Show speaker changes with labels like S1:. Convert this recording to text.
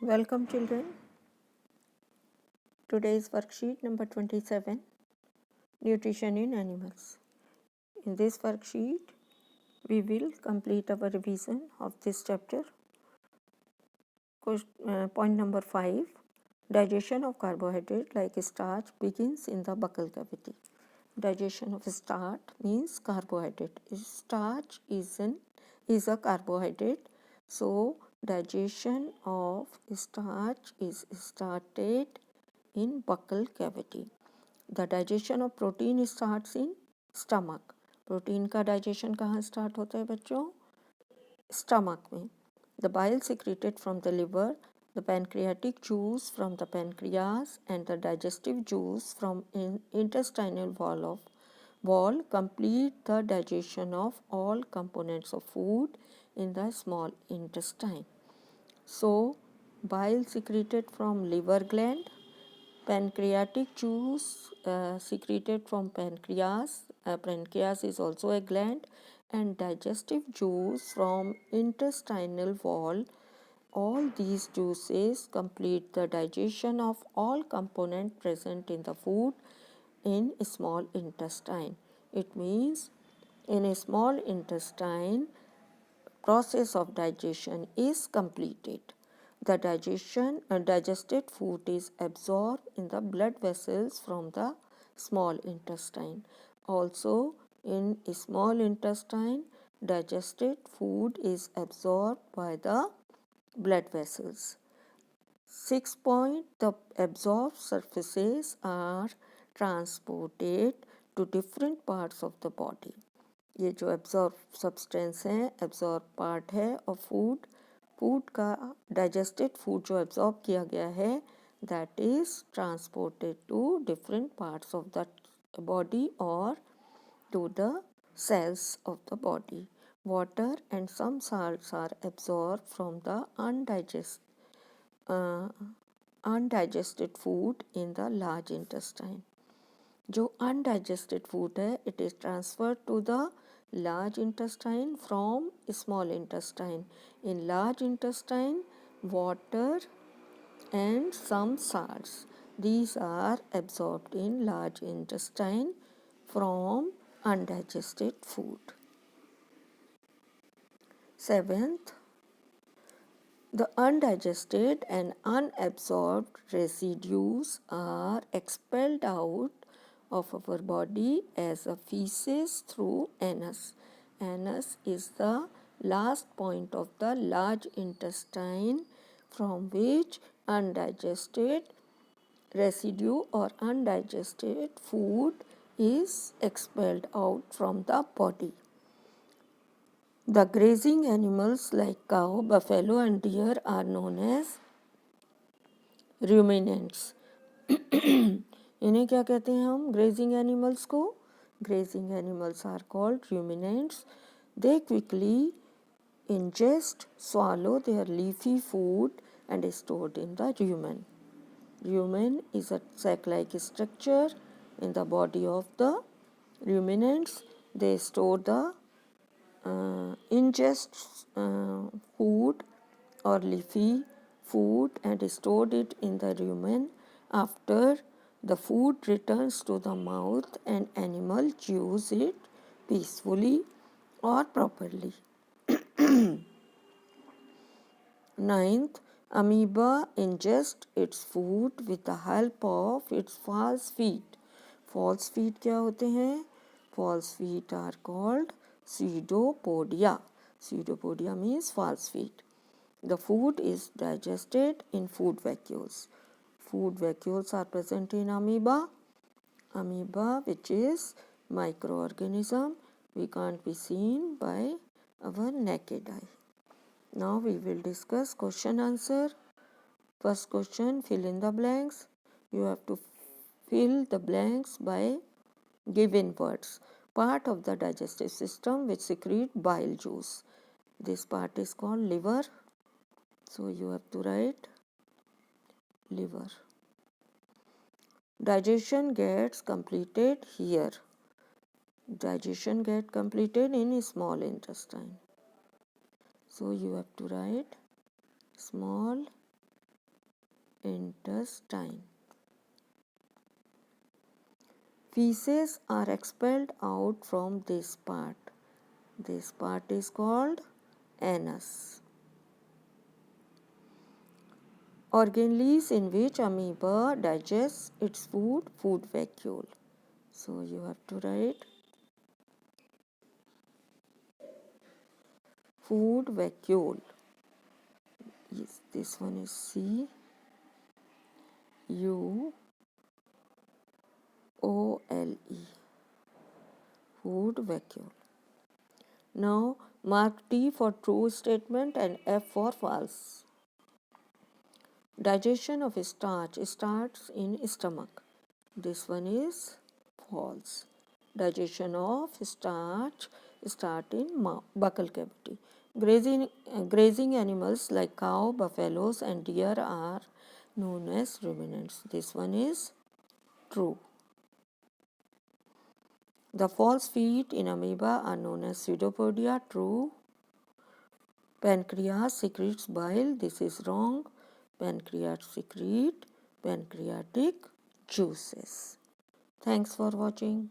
S1: Welcome children. Today's worksheet number 27, Nutrition in Animals. In this worksheet, we will complete our revision of this chapter. Point number 5, digestion of carbohydrate like starch begins in the buccal cavity. Digestion of starch means carbohydrate. Starch is a carbohydrate, so digestion of starch is started in buccal cavity. The digestion of protein starts in stomach. Protein का digestion कहाँ start होता है बच्चों? Stomach में. The bile secreted from the liver, the pancreatic juice from the pancreas, and the digestive juice from intestinal wall complete the digestion of all components of food in the small intestine. So, bile secreted from liver gland, pancreatic juice secreted from pancreas. Pancreas is also a gland, and digestive juice from intestinal wall. All these juices complete the digestion of all components present in the food in small intestine. It means in a small intestine, process of digestion is completed. The digested food is absorbed in the blood vessels from the small intestine. Also, in small intestine, digested food is absorbed by the blood vessels. 6 point, the absorbed surfaces are transported to different parts of the body. ये जो absorb substance है, absorb part है और food का digested food जो absorb किया गया है, that is transported to different parts of the body और to the cells of the body. Water and some salts are absorbed from the undigested food in the large intestine. जो undigested food है, it is transferred to the large intestine from small intestine. In large intestine, water and some salts, these are absorbed in large intestine from undigested food. 7th, the undigested and unabsorbed residues are expelled out of our body as a feces through anus. Anus is the last point of the large intestine from which undigested residue or undigested food is expelled out from the body. The grazing animals like cow, buffalo and deer are known as ruminants. इन्हें क्या कहते हैं हम grazing animals को? Grazing animals are called ruminants. They quickly ingest, swallow their leafy food and stored in the rumen. Rumen is a sac-like structure in the body of the ruminants. They store the ingest food or leafy food and stored it in the rumen. After the food returns to the mouth, an animal chews it peacefully or properly. 9th, amoeba ingest its food with the help of its false feet. False feet क्या होते हैं? False feet are called pseudopodia. Pseudopodia means false feet. The food is digested in food vacuoles. Food vacuoles are present in amoeba. Amoeba, which is microorganism, we can't be seen by our naked eye. Now we will discuss question answer. First question, fill in the blanks. You have to fill the blanks by given words. Part of the digestive system which secrete bile juice. This part is called liver. So you have to write liver. Digestion gets completed here. Digestion gets completed in small intestine. So you have to write small intestine. Feces are expelled out from this part. This part is called anus. Organelles in which amoeba digests its food, food vacuole. So you have to write food vacuole. Yes, this one is C U O L E. Food vacuole. Now mark T for true statement and F for false. Digestion of starch starts in stomach. This one is false. Digestion of starch start in buccal cavity. Grazing animals like cow, buffaloes and deer are known as ruminants. This one is true. The false feet in amoeba are known as pseudopodia. True. Pancreas secretes bile. This is wrong. Pancreas secrete pancreatic juices. Thanks for watching.